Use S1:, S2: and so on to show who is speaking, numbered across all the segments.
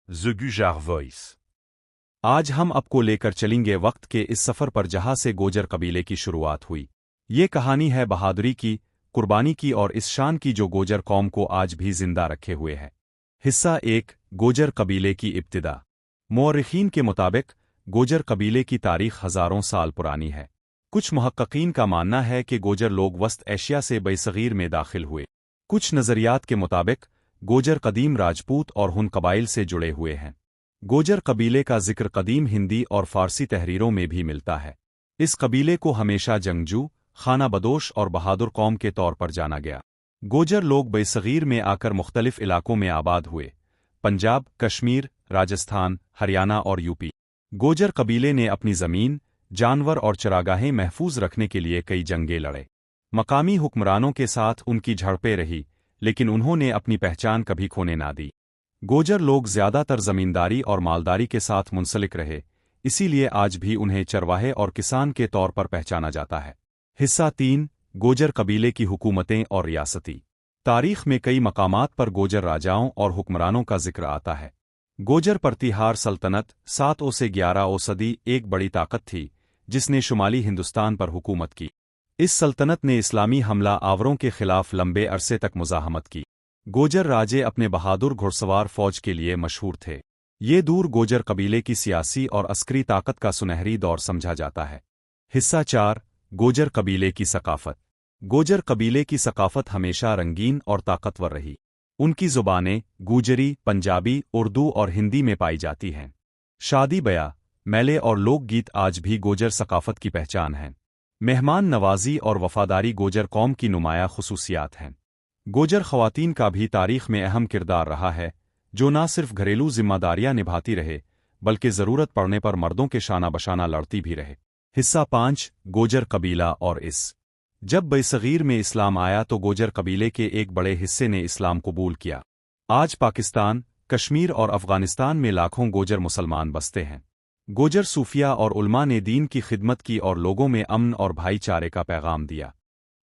S1: The Gujar Voice.
S2: आज हम आपको लेकर चलेंगे वक्त के इस सफर पर जहां से गोजर कबीले की शुरुआत हुई। ये कहानी है बहादुरी की, कुर्बानी की और इस शान की जो गोजर कौम को आज भी जिंदा रखे हुए है। हिस्सा 1, गोजर कबीले की इब्तिदा। मौरखीन के मुताबिक गोजर कबीले की तारीख हजारों साल पुरानी है। कुछ मुहक्किकीन का मानना है कि गोजर लोग वस्त एशिया से बरसगीर में दाखिल हुए। कुछ नज़रियात के मुताबिक गोजर कदीम राजपूत और हुन कबाइल से जुड़े हुए हैं। गोजर कबीले का जिक्र कदीम हिंदी और फारसी तहरीरों में भी मिलता है। इस कबीले को हमेशा जंगजू, खाना बदोश और बहादुर कौम के तौर पर जाना गया। गोजर लोग बरसगीर में आकर मुख्तलिफ इलाकों में आबाद हुए: पंजाब, कश्मीर, राजस्थान, हरियाणा और यूपी। गोजर कबीले ने अपनी ज़मीन, जानवर और चरागाहें महफूज रखने के लिए कई जंगें लड़े। मकामी हुक्मरानों के साथ उनकी झड़पें रही, लेकिन उन्होंने अपनी पहचान कभी खोने ना दी। गोजर लोग ज़्यादातर ज़मींदारी और मालदारी के साथ मुंसलिक रहे, इसीलिए आज भी उन्हें चरवाहे और किसान के तौर पर पहचाना जाता है। हिस्सा 3, गोजर कबीले की हुकूमतें और रियासती तारीख में कई मकामात पर गोजर राजाओं और हुक्मरानों का जिक्र आता है। गोजर प्रतिहार सल्तनत 7 से 11 सदी एक बड़ी ताकत थी जिसने शुमाली हिंदुस्तान पर हुकूमत की। इस सल्तनत ने इस्लामी हमला आवरों के खिलाफ लंबे अरसे तक मुज़ाहमत की। गोजर राजे अपने बहादुर घुड़सवार फौज के लिए मशहूर थे। ये दूर गोजर कबीले की सियासी और अस्करी ताकत का सुनहरी दौर समझा जाता है। हिस्सा 4, गोजर कबीले की सकाफत। गोजर कबीले की सकाफत हमेशा रंगीन और ताकतवर रही। उनकी ज़ुबानें गुजरी, पंजाबी, उर्दू और हिंदी में पाई जाती हैं। शादी ब्याह, मेले और लोकगीत आज भी गोजर सकाफत की पहचान हैं। मेहमान नवाजी और वफादारी गोजर कौम की नुमाया खुसूसियात हैं। गोजर ख़वातीन का भी तारीख में अहम किरदार रहा है, जो न सिर्फ घरेलू जिम्मेदारियां निभाती रहे बल्कि ज़रूरत पड़ने पर मर्दों के शाना बशाना लड़ती भी रहे। हिस्सा 5, गोजर कबीला और जब बरसगीर में इस्लाम आया तो गोजर कबीले के एक बड़े हिस्से ने इस्लाम कबूल किया। आज पाकिस्तान, कश्मीर और अफ़गानिस्तान में लाखों गोजर मुसलमान बसते हैं। गोजर सूफिया और उलमा ने दीन की खिदमत की और लोगों में अमन और भाईचारे का पैगाम दिया।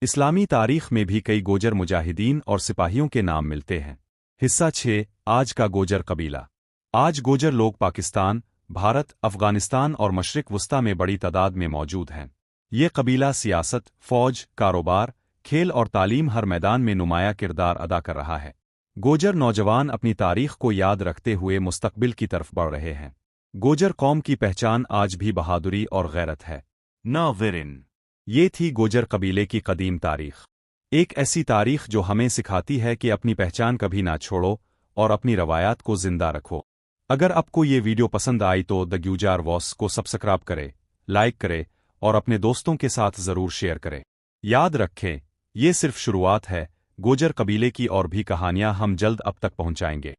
S2: इस्लामी तारीख में भी कई गोजर मुजाहिदीन और सिपाहियों के नाम मिलते हैं। हिस्सा 6, आज का गोजर कबीला। आज गोजर लोग पाकिस्तान, भारत, अफ़गानिस्तान और मशरिक़ वस्ता में बड़ी तादाद में मौजूद हैं। ये कबीला सियासत, फ़ौज, कारोबार, खेल और तालीम हर मैदान में नुमाया किरदार अदा कर रहा है। गोजर नौजवान अपनी तारीख को याद रखते हुए मुस्तक़बिल की तरफ बढ़ रहे हैं। गोजर कौम की पहचान आज भी बहादुरी और गैरत है।
S1: नाज़रीन,
S2: ये थी गोजर कबीले की कदीम तारीख। एक ऐसी तारीख जो हमें सिखाती है कि अपनी पहचान कभी ना छोड़ो और अपनी रवायात को जिंदा रखो। अगर आपको ये वीडियो पसंद आई तो द गुजार वॉइस को सब्सक्राइब करें, लाइक करें और अपने दोस्तों के साथ ज़रूर शेयर करें। याद रखें, ये सिर्फ शुरुआत है। गोजर कबीले की और भी कहानियां हम जल्द अब तक पहुंचाएंगे।